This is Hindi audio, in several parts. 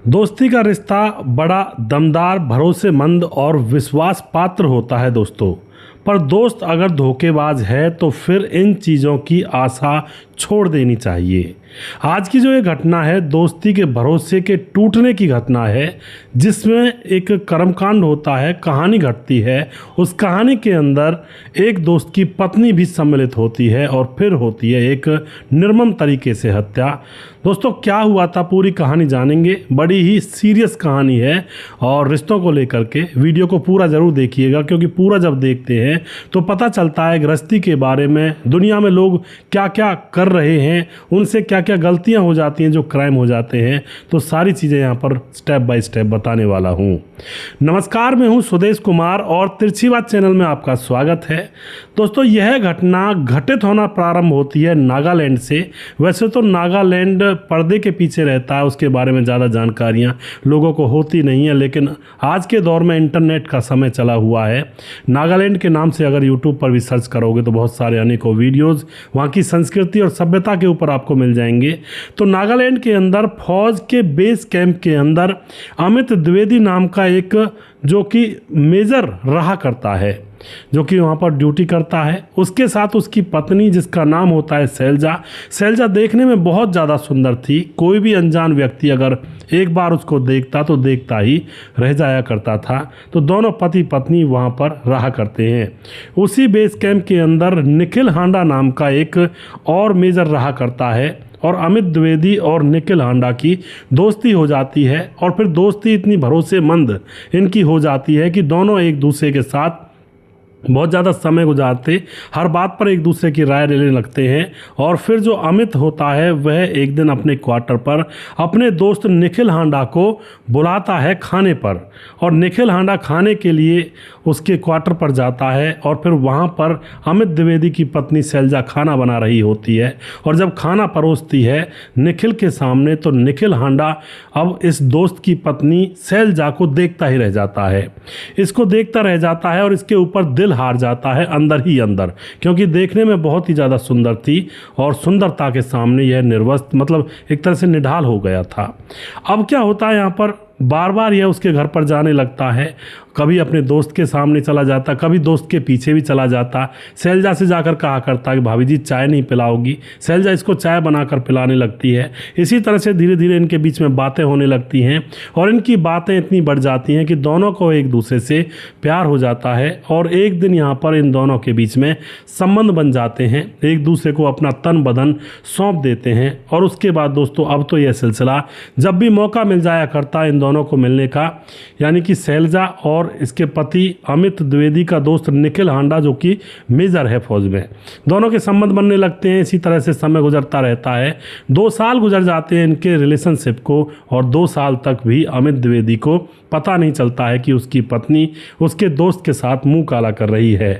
दोस्ती का रिश्ता बड़ा दमदार, भरोसेमंद और विश्वास पात्र होता है दोस्तों। पर दोस्त अगर धोखेबाज है तो फिर इन चीज़ों की आशा छोड़ देनी चाहिए। आज की जो ये घटना है दोस्ती के भरोसे के टूटने की घटना है, जिसमें एक कर्मकांड होता है, कहानी घटती है। उस कहानी के अंदर एक दोस्त की पत्नी भी सम्मिलित होती है और फिर होती है एक निर्मम तरीके से हत्या। दोस्तों क्या हुआ था पूरी कहानी जानेंगे। बड़ी ही सीरियस कहानी है और रिश्तों को लेकर के वीडियो को पूरा ज़रूर देखिएगा, क्योंकि पूरा जब देखते हैं तो पता चलता है गृहस्थी के बारे में, दुनिया में लोग क्या क्या कर रहे हैं, उनसे क्या क्या गलतियां हो जाती हैं, जो क्राइम हो जाते हैं। तो सारी चीज़ें यहाँ पर स्टेप बाय स्टेप बताने वाला हूँ। नमस्कार, मैं हूँ सुदेश कुमार और तिरछी बात चैनल में आपका स्वागत है। दोस्तों यह घटना घटित होना प्रारंभ होती है नागालैंड से। वैसे तो नागालैंड पर्दे के पीछे रहता है, उसके बारे में ज़्यादा जानकारियाँ लोगों को होती नहीं है, लेकिन आज के दौर में इंटरनेट का समय चला हुआ है। नागालैंड के नाम से अगर यूट्यूब पर भी सर्च करोगे तो बहुत सारे अनेकों वीडियोज़ वहाँ की संस्कृति और सभ्यता के ऊपर आपको मिल जाएंगे। तो नागालैंड के अंदर फौज के बेस कैंप के अंदर अमित द्विवेदी नाम का एक जो कि मेजर रहा करता है, जो कि वहाँ पर ड्यूटी करता है। उसके साथ उसकी पत्नी, जिसका नाम होता है शैलजा देखने में बहुत ज़्यादा सुंदर थी। कोई भी अनजान व्यक्ति अगर एक बार उसको देखता तो देखता ही रह जाया करता था। तो दोनों पति पत्नी वहाँ पर रहा करते हैं। उसी बेस कैंप के अंदर निखिल हांडा नाम का एक और मेजर रहा करता है और अमित द्विवेदी और निखिल हांडा की दोस्ती हो जाती है। और फिर दोस्ती इतनी भरोसेमंद इनकी हो जाती है कि दोनों एक दूसरे के साथ बहुत ज़्यादा समय गुजारते, हर बात पर एक दूसरे की राय लेने लगते हैं। और फिर जो अमित होता है वह एक दिन अपने क्वार्टर पर अपने दोस्त निखिल हांडा को बुलाता है खाने पर, और निखिल हांडा खाने के लिए उसके क्वार्टर पर जाता है। और फिर वहाँ पर अमित द्विवेदी की पत्नी शैलजा खाना बना रही होती है, और जब खाना परोसती है निखिल के सामने तो निखिल हांडा अब इस दोस्त की पत्नी शैलजा को देखता ही रह जाता है। इसको देखता रह जाता है और इसके ऊपर दिल हार जाता है अंदर ही अंदर, क्योंकि देखने में बहुत ही ज़्यादा सुंदर थी और सुंदरता के सामने यह निर्वस्त्र, मतलब एक तरह से निढाल हो गया था। अब क्या होता है, यहाँ पर बार बार यह उसके घर पर जाने लगता है। कभी अपने दोस्त के सामने चला जाता, कभी दोस्त के पीछे भी चला जाता। शैलजा से जाकर कहा करता कि भाभी जी चाय नहीं पिलाओगी। शैलजा इसको चाय बनाकर पिलाने लगती है। इसी तरह से धीरे धीरे इनके बीच में बातें होने लगती हैं और इनकी बातें इतनी बढ़ जाती हैं कि दोनों को एक दूसरे से प्यार हो जाता है। और एक दिन यहाँ पर इन दोनों के बीच में संबंध बन जाते हैं, एक दूसरे को अपना तन बदन सौंप देते हैं। और उसके बाद दोस्तों अब तो यह सिलसिला जब भी मौका मिल जाया करता इन दोनों को मिलने का, यानी कि शैलजा और इसके पति अमित द्विवेदी का दोस्त निखिल हांडा, जो कि मेजर है फौज में, दोनों के संबंध बनने लगते हैं। इसी तरह से समय गुजरता रहता है। 2 साल गुजर जाते हैं इनके रिलेशनशिप को, और 2 साल तक भी अमित द्विवेदी को पता नहीं चलता है कि उसकी पत्नी उसके दोस्त के साथ मुंह काला कर रही है।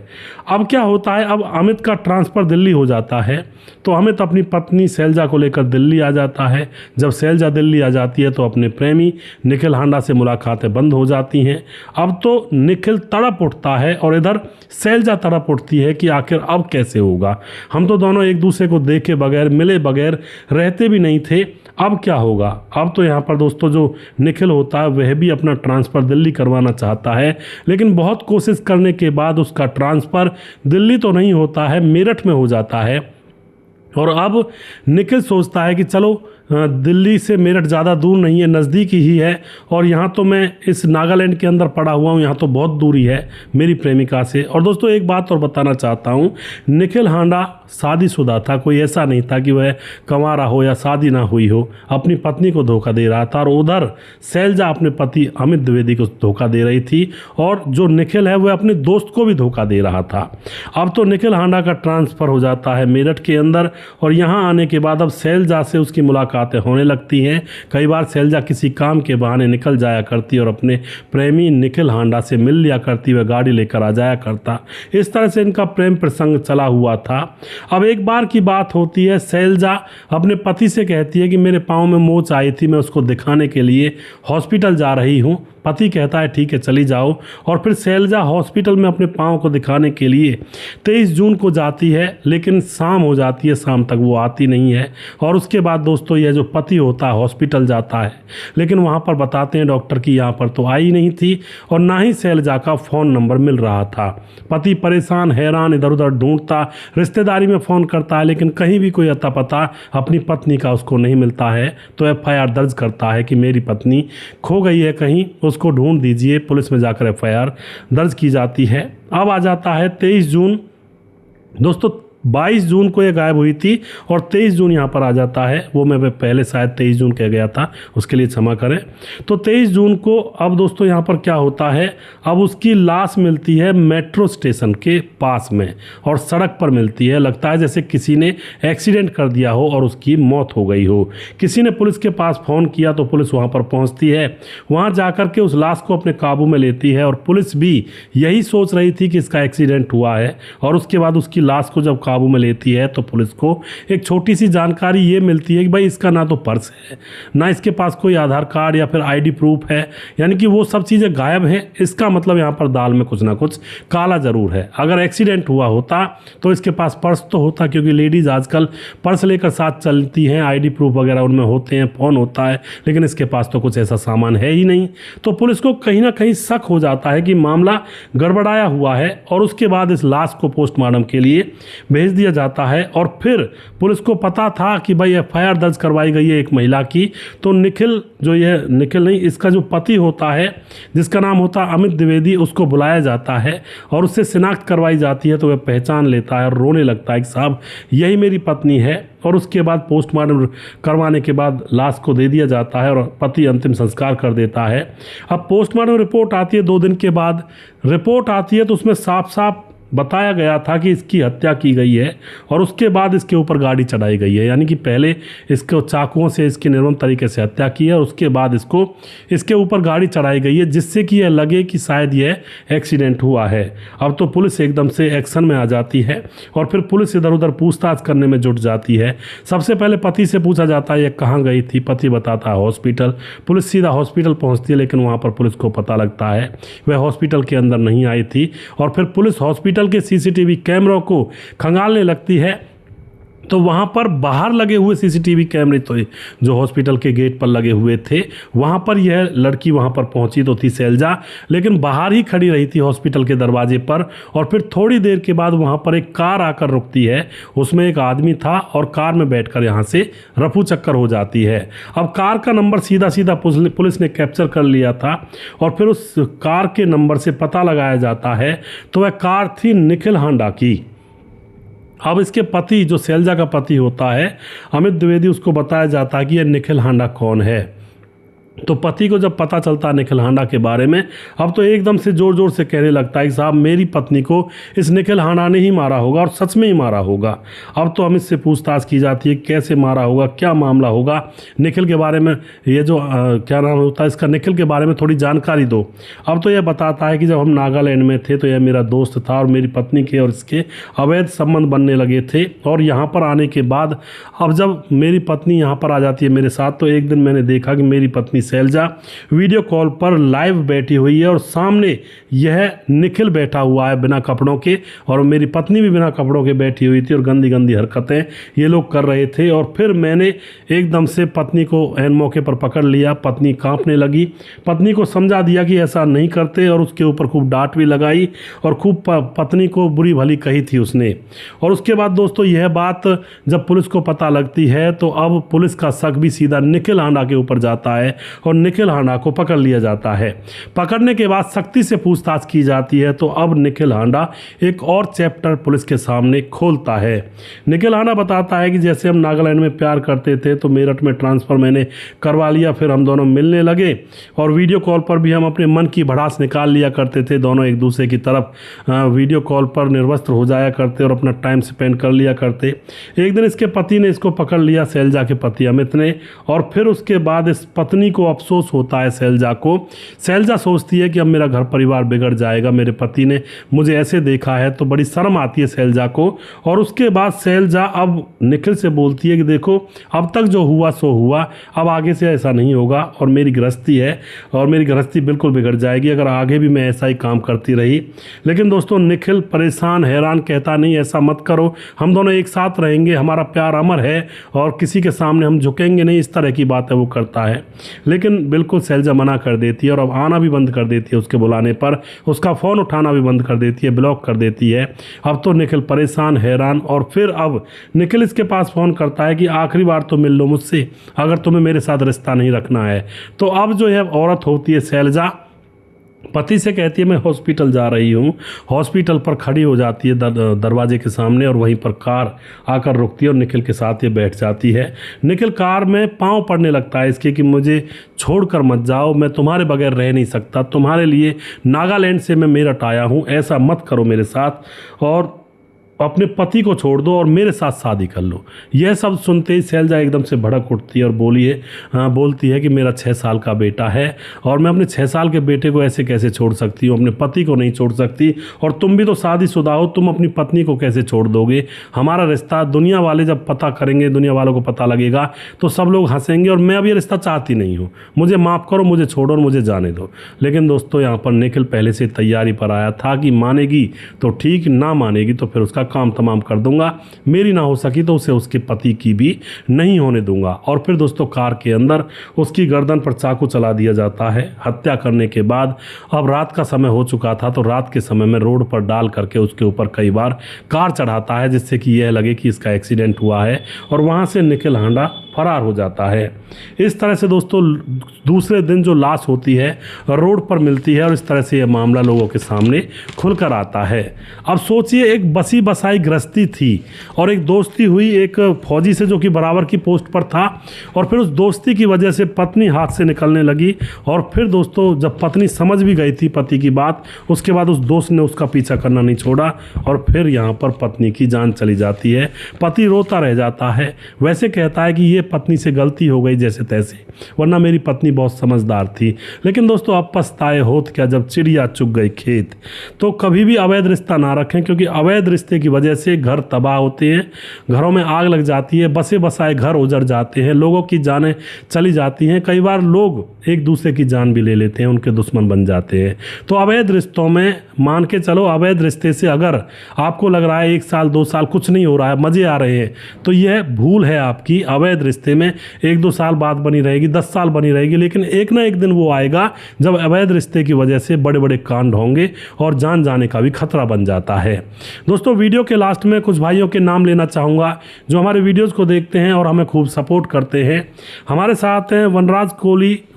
अब क्या होता है, अब अमित का ट्रांसफ़र दिल्ली हो जाता है, तो अमित अपनी पत्नी शैलजा को लेकर दिल्ली आ जाता है। जब शैलजा दिल्ली आ जाती है तो अपने प्रेमी निखिल हांडा से मुलाकातें बंद हो जाती हैं। अब तो निखिल तड़प उठता है और इधर शैलजा तड़प उठती है कि आखिर अब कैसे होगा, हम तो दोनों एक दूसरे को देखे बगैर, मिले बगैर रहते भी नहीं थे, अब क्या होगा। अब तो यहाँ पर दोस्तों जो निखिल होता है वह भी अपना ट्रांसफ़र दिल्ली करवाना चाहता है, लेकिन बहुत कोशिश करने के बाद उसका ट्रांसफ़र दिल्ली तो नहीं होता है, मेरठ में हो जाता है। और अब निखिल सोचता है कि चलो दिल्ली से मेरठ ज़्यादा दूर नहीं है, नज़दीक ही है, और यहाँ तो मैं इस नागालैंड के अंदर पड़ा हुआ हूँ, यहाँ तो बहुत दूरी है मेरी प्रेमिका से। और दोस्तों एक बात और बताना चाहता हूँ, निखिल हांडा शादीशुदा था, कोई ऐसा नहीं था कि वह कंवारा हो या शादी ना हुई हो। अपनी पत्नी को धोखा दे रहा था और उधर शैलजा अपने पति अमित द्विवेदी को धोखा दे रही थी, और जो निखिल है वह अपने दोस्त को भी धोखा दे रहा था। अब तो निखिल हांडा का ट्रांसफ़र हो जाता है मेरठ के अंदर, और यहाँ आने के बाद अब शैलजा से उसकी मुलाकातें होने लगती हैं। कई बार शैलजा किसी काम के बहाने निकल जाया करती और अपने प्रेमी निखिल हांडा से मिल लिया करती, वह गाड़ी लेकर आ जाया करता। इस तरह से इनका प्रेम प्रसंग चला हुआ था। अब एक बार की बात होती है, शैलजा अपने पति से कहती है कि मेरे पाँव में मोच आई थी, मैं उसको दिखाने के लिए हॉस्पिटल जा रही हूँ, पति कहता है ठीक है चली जाओ, और फिर शैलजा हॉस्पिटल में अपने पाँव को दिखाने के लिए 23 जून को जाती है, लेकिन शाम हो जाती है, शाम तक वो आती नहीं है। और उसके बाद दोस्तों यह जो पति होता है हॉस्पिटल जाता है, लेकिन वहाँ पर बताते हैं डॉक्टर की यहाँ पर तो आई नहीं थी और ना ही शैलजा का फ़ोन नंबर मिल रहा था। पति परेशान हैरान इधर उधर ढूंढता, रिश्तेदारी में फ़ोन करता है, लेकिन कहीं भी कोई अता पता अपनी पत्नी का उसको नहीं मिलता है। तो एफआईआर दर्ज करता है कि मेरी पत्नी खो गई है कहीं, उसको ढूंढ दीजिए। पुलिस में जाकर एफआईआर दर्ज की जाती है। अब आ जाता है 23 जून दोस्तों। 22 जून को ये गायब हुई थी और 23 जून यहाँ पर आ जाता है। वो मैं पहले शायद 23 जून कह गया था, उसके लिए क्षमा करें। तो 23 जून को अब दोस्तों यहाँ पर क्या होता है, अब उसकी लाश मिलती है मेट्रो स्टेशन के पास में और सड़क पर मिलती है। लगता है जैसे किसी ने एक्सीडेंट कर दिया हो और उसकी मौत हो गई हो। किसी ने पुलिस के पास फ़ोन किया तो पुलिस वहाँ पर पहुँचती है, वहाँ जा कर के उस लाश को अपने काबू में लेती है। और पुलिस भी यही सोच रही थी कि इसका एक्सीडेंट हुआ है। और उसके बाद उसकी लाश को जब काबू में लेती है तो पुलिस को एक छोटी सी जानकारी ये मिलती है कि भाई इसका ना तो पर्स है, ना इसके पास कोई आधार कार्ड या फिर आईडी प्रूफ है, यानी कि वो सब चीज़ें गायब हैं। इसका मतलब यहाँ पर दाल में कुछ ना कुछ काला ज़रूर है। अगर एक्सीडेंट हुआ होता तो इसके पास पर्स तो होता, क्योंकि लेडीज़ आजकल पर्स लेकर साथ चलती हैं, आईडी प्रूफ वगैरह उनमें होते हैं, फ़ोन होता है, लेकिन इसके पास तो कुछ ऐसा सामान है ही नहीं। तो पुलिस को कहीं ना कहीं शक हो जाता है कि मामला गड़बड़ाया हुआ है। और उसके बाद इस लाश को पोस्टमार्टम के लिए भेज दिया जाता है। और फिर पुलिस को पता था कि भाई एफआईआर दर्ज करवाई गई है एक महिला की, तो निखिल इसका जो पति होता है जिसका नाम होता है अमित द्विवेदी, उसको बुलाया जाता है और उससे शिनाख्त करवाई जाती है। तो वह पहचान लेता है और रोने लगता है कि साहब यही मेरी पत्नी है। और उसके बाद पोस्टमार्टम करवाने के बाद लाश को दे दिया जाता है और पति अंतिम संस्कार कर देता है। अब पोस्टमार्टम रिपोर्ट आती है 2 दिन के बाद। रिपोर्ट आती है तो उसमें साफ साफ बताया गया था कि इसकी हत्या की गई है और उसके बाद इसके ऊपर गाड़ी चढ़ाई गई है, यानी कि पहले इसको चाकुओं से इसकी निर्मम तरीके से हत्या की है और उसके बाद इसको इसके ऊपर गाड़ी चढ़ाई गई है, जिससे कि यह लगे कि शायद यह एक्सीडेंट हुआ है। अब तो पुलिस एकदम से एक्शन में आ जाती है और फिर पुलिस इधर उधर पूछताछ करने में जुट जाती है। सबसे पहले पति से पूछा जाता है यह कहाँ गई थी, पति बताता है हॉस्पिटल। पुलिस सीधा हॉस्पिटल पहुँचती है, लेकिन वहाँ पर पुलिस को पता लगता है वह हॉस्पिटल के अंदर नहीं आई थी। और फिर पुलिस हॉस्पिटल के सीसीटीवी कैमरों को खंगालने लगती है। तो वहाँ पर बाहर लगे हुए सीसीटीवी कैमरे तो जो हॉस्पिटल के गेट पर लगे हुए थे, वहाँ पर यह लड़की वहाँ पर पहुँची तो थी शैलजा, लेकिन बाहर ही खड़ी रही थी हॉस्पिटल के दरवाजे पर। और फिर थोड़ी देर के बाद वहाँ पर एक कार आकर रुकती है, उसमें एक आदमी था और कार में बैठकर यहाँ से रफू चक्कर हो जाती है। अब कार का नंबर सीधा सीधा पुलिस ने कैप्चर कर लिया था और फिर उस कार के नंबर से पता लगाया जाता है तो वह कार थी निखिल हांडा की। अब इसके पति जो शैलजा का पति होता है अमित द्विवेदी, उसको बताया जाता है कि यह निखिल हांडा कौन है। तो पति को जब पता चलता है निखिल हांडा के बारे में, अब तो एकदम से ज़ोर ज़ोर से कहने लगता है कि साहब मेरी पत्नी को इस निखिल हांडा ने ही मारा होगा और सच में ही मारा होगा। अब तो अमित से पूछताछ की जाती है कैसे मारा होगा, क्या मामला होगा, निखिल के बारे में ये जो क्या नाम होता है इसका, निखिल के बारे में थोड़ी जानकारी दो। अब तो यह बताता है कि जब हम नागालैंड में थे तो यह मेरा दोस्त था और मेरी पत्नी के और इसके अवैध संबंध बनने लगे थे। और यहाँ पर आने के बाद अब जब मेरी पत्नी यहाँ पर आ जाती है मेरे साथ, तो एक दिन मैंने देखा कि मेरी पत्नी शैलजा वीडियो कॉल पर लाइव बैठी हुई है और सामने यह निखिल बैठा हुआ है बिना कपड़ों के, और मेरी पत्नी भी बिना कपड़ों के बैठी हुई थी और गंदी गंदी हरकतें ये लोग कर रहे थे। और फिर मैंने एकदम से पत्नी को ऐन मौके पर पकड़ लिया। पत्नी कांपने लगी। पत्नी को समझा दिया कि ऐसा नहीं करते और उसके ऊपर खूब डांट भी लगाई और खूब पत्नी को बुरी भली कही थी उसने। और उसके बाद दोस्तों यह बात जब पुलिस को पता लगती है तो अब पुलिस का शक भी सीधा निखिल हांडा के ऊपर जाता है और निखिल हांडा को पकड़ लिया जाता है। पकड़ने के बाद सख्ती से पूछताछ की जाती है तो अब निखिल हांडा एक और चैप्टर पुलिस के सामने खोलता है। निखिल हांडा बताता है कि जैसे हम नागालैंड में प्यार करते थे तो मेरठ में ट्रांसफ़र मैंने करवा लिया, फिर हम दोनों मिलने लगे और वीडियो कॉल पर भी हम अपने मन की भड़ास निकाल लिया करते थे। दोनों एक दूसरे की तरफ वीडियो कॉल पर निर्वस्त्र हो जाया करते और अपना टाइम स्पेंड कर लिया करते। एक दिन इसके पति ने इसको पकड़ लिया, शैलजा के पति अमित ने, और फिर उसके बाद इस पत्नी को अफसोस होता है शैलजा को। शैलजा सोचती है कि अब मेरा घर परिवार बिगड़ जाएगा, मेरे पति ने मुझे ऐसे देखा है, तो बड़ी शर्म आती है शैलजा को। और उसके बाद शैलजा अब निखिल से बोलती है कि देखो अब तक जो हुआ सो हुआ, अब आगे से ऐसा नहीं होगा और मेरी गृहस्थी है और मेरी गृहस्थी बिल्कुल बिगड़ जाएगी अगर आगे भी मैं ऐसा ही काम करती रही। लेकिन दोस्तों निखिल परेशान हैरान कहता नहीं ऐसा मत करो, हम दोनों एक साथ रहेंगे, हमारा प्यार अमर है और किसी के सामने हम झुकेंगे नहीं, इस तरह की बात है वो करता है। लेकिन बिल्कुल शैलजा मना कर देती है और अब आना भी बंद कर देती है उसके बुलाने पर, उसका फ़ोन उठाना भी बंद कर देती है, ब्लॉक कर देती है। अब तो निखिल परेशान हैरान, और फिर अब निखिल इसके पास फ़ोन करता है कि आखिरी बार तो मिल लो मुझसे अगर तुम्हें मेरे साथ रिश्ता नहीं रखना है। तो अब जो है औरत होती है शैलजा, पति से कहती है मैं हॉस्पिटल जा रही हूँ, हॉस्पिटल पर खड़ी हो जाती है दरवाजे के सामने और वहीं पर कार आकर रुकती है और निखिल के साथ ये बैठ जाती है। निखिल कार में पाँव पड़ने लगता है इसके कि मुझे छोड़कर मत जाओ, मैं तुम्हारे बगैर रह नहीं सकता, तुम्हारे लिए नागालैंड से मैं मेरठ आया हूँ, ऐसा मत करो मेरे साथ और अपने पति को छोड़ दो और मेरे साथ शादी कर लो। यह सब सुनते ही शैलजा एकदम से भड़क उठती है और बोलती है कि मेरा 6 साल का बेटा है और मैं अपने 6 साल के बेटे को ऐसे कैसे छोड़ सकती हूँ, अपने पति को नहीं छोड़ सकती, और तुम भी तो शादीशुदा हो, तुम अपनी पत्नी को कैसे छोड़ दोगे। हमारा रिश्ता दुनिया वाले जब पता करेंगे, दुनिया वालों को पता लगेगा तो सब लोग हंसेंगे और मैं अब ये रिश्ता चाहती नहीं हूँ, मुझे माफ़ करो, मुझे छोड़ो और मुझे जाने दो। लेकिन दोस्तों यहाँ पर निखिल पहले से तैयारी पर आया था कि मानेगी तो ठीक, ना मानेगी तो फिर उसका काम तमाम कर दूंगा, मेरी ना हो सकी तो उसे उसके पति की भी नहीं होने दूंगा। और फिर दोस्तों कार के अंदर उसकी गर्दन पर चाकू चला दिया जाता है हत्या करने के बाद। अब रात का समय हो चुका था तो रात के समय में रोड पर डाल करके उसके ऊपर कई बार कार चढ़ाता है जिससे कि यह लगे कि इसका एक्सीडेंट हुआ है और वहां से निखिल हांडा फरार हो जाता है। इस तरह से दोस्तों दूसरे दिन जो लाश होती है रोड पर मिलती है और इस तरह से यह मामला लोगों के सामने खुलकर आता है। अब सोचिए एक बसी बसाई गृहस्थी थी और एक दोस्ती हुई एक फौजी से जो कि बराबर की पोस्ट पर था, और फिर उस दोस्ती की वजह से पत्नी हाथ से निकलने लगी और फिर दोस्तों जब पत्नी समझ भी गई थी पति की बात, उसके बाद उस दोस्त ने उसका पीछा करना नहीं छोड़ा और फिर यहाँ पर पत्नी की जान चली जाती है। पति रोता रह जाता है, वैसे कहता है कि ये पत्नी से गलती हो गई जैसे तैसे, वरना मेरी पत्नी बहुत समझदार थी। लेकिन दोस्तों अब पछताए होत क्या जब चिड़िया चुग गई खेत। तो कभी भी अवैध रिश्ता ना रखें, क्योंकि अवैध रिश्ते की वजह से घर तबाह होते हैं, घरों में आग लग जाती है, बसे बसाए घर उजड़ जाते हैं, लोगों की जानें चली जाती हैं, कई बार लोग एक दूसरे की जान भी ले लेते हैं, उनके दुश्मन बन जाते हैं। तो अवैध रिश्तों में मान के चलो, अवैध रिश्ते से अगर आपको लग रहा है 1 साल 2 साल कुछ नहीं हो रहा है, मज़े आ रहे हैं, तो यह भूल है आपकी। अवैध रिश्ते में 1-2 साल बाद बनी रहेगी, 10 साल बनी रहेगी, लेकिन एक ना एक दिन वो आएगा जब अवैध रिश्ते की वजह से बड़े बड़े कांड होंगे और जान जाने का भी खतरा बन जाता है। दोस्तों वीडियो के लास्ट में कुछ भाइयों के नाम लेना चाहूँगा जो हमारे वीडियोज़ को देखते हैं और हमें खूब सपोर्ट करते हैं। हमारे साथ हैं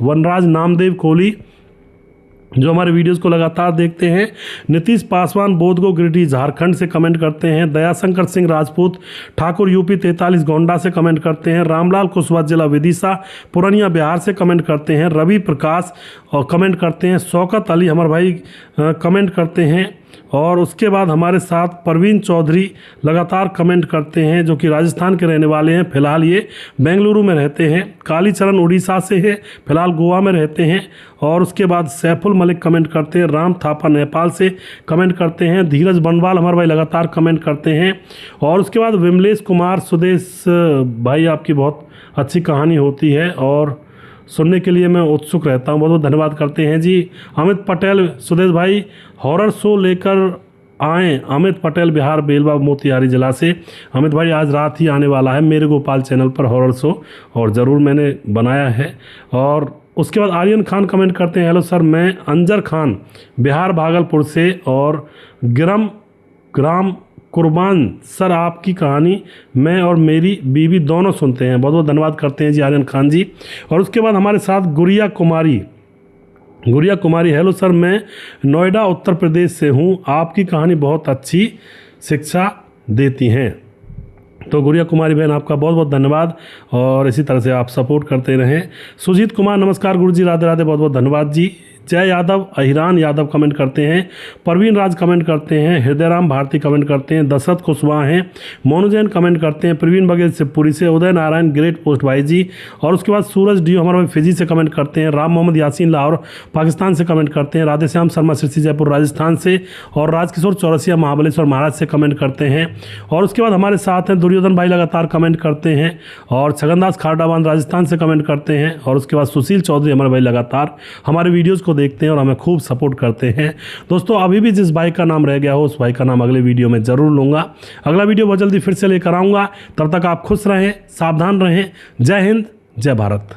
वनराज नामदेव कोहली जो हमारे वीडियोस को लगातार देखते हैं, नीतीश पासवान बोधगो गिरिडीह झारखंड से कमेंट करते हैं, दयाशंकर सिंह राजपूत ठाकुर यूपी 43 गोंडा से कमेंट करते हैं, रामलाल कुशवाहा जिला विदिशा पूर्णिया बिहार से कमेंट करते हैं, रवि प्रकाश और कमेंट करते हैं, शौकत अली हमारे भाई कमेंट करते हैं, और उसके बाद हमारे साथ परवीन चौधरी लगातार कमेंट करते हैं जो कि राजस्थान के रहने वाले हैं, फिलहाल ये बेंगलुरु में रहते हैं। कालीचरण उड़ीसा से है, फिलहाल गोवा में रहते हैं। और उसके बाद सैफुल मलिक कमेंट करते हैं, राम थापा नेपाल से कमेंट करते हैं, धीरज बनवाल हमारे भाई लगातार कमेंट करते हैं। और उसके बाद विमलेश कुमार सुदेश भाई, आपकी बहुत अच्छी कहानी होती है और सुनने के लिए मैं उत्सुक रहता हूँ, बहुत बहुत धन्यवाद करते हैं जी। अमित पटेल सुदेश भाई हॉरर शो लेकर आएँ, अमित पटेल बिहार बेलवा मोतिहारी जिला से। अमित भाई आज रात ही आने वाला है मेरे गोपाल चैनल पर हॉरर शो, और ज़रूर मैंने बनाया है। और उसके बाद आर्यन खान कमेंट करते हैं, हेलो सर मैं अंजर खान बिहार भागलपुर से, और ग्राम कुर्बान सर आपकी कहानी मैं और मेरी बीवी दोनों सुनते हैं, बहुत बहुत धन्यवाद करते हैं जी आर्यन खान जी। और उसके बाद हमारे साथ गुड़िया कुमारी, हेलो सर मैं नोएडा उत्तर प्रदेश से हूँ, आपकी कहानी बहुत अच्छी शिक्षा देती हैं। तो गुड़िया कुमारी बहन आपका बहुत बहुत धन्यवाद और इसी तरह से आप सपोर्ट करते रहें। सुजीत कुमार नमस्कार गुरुजी, राधे राधे, बहुत बहुत धन्यवाद जी। जय यादव, अहिरान यादव कमेंट करते हैं, परवीन राज कमेंट करते हैं, हृदयराम भारती कमेंट करते हैं, दशरथ कुशवाहा हैं, मोनू जैन कमेंट करते हैं, प्रवीण बघेल शिवपुरी से, उदय नारायण ग्रेट पोस्ट भाई जी, और उसके बाद सूरज डी हमारे भाई फिजी से कमेंट करते हैं, राम मोहम्मद यासीन लाहौर पाकिस्तान से कमेंट करते हैं, राधेश्याम शर्मा सिरसी जयपुर राजस्थान से, और राजकिशोर चौरसिया महाबलेश्वर महाराज से कमेंट करते हैं। और उसके बाद हमारे साथ हैं दुर्योधन भाई लगातार कमेंट करते हैं, और छगनदास खारडाबान राजस्थान से कमेंट करते हैं, और उसके बाद सुशील चौधरी हमारे भाई लगातार हमारे वीडियोस को देखते हैं और हमें खूब सपोर्ट करते हैं। दोस्तों अभी भी जिस भाई का नाम रह गया हो उस भाई का नाम अगले वीडियो में ज़रूर लूँगा। अगला वीडियो बहुत जल्दी फिर से लेकर आऊँगा। तब तक आप खुश रहें, सावधान रहें। जय हिंद, जय भारत।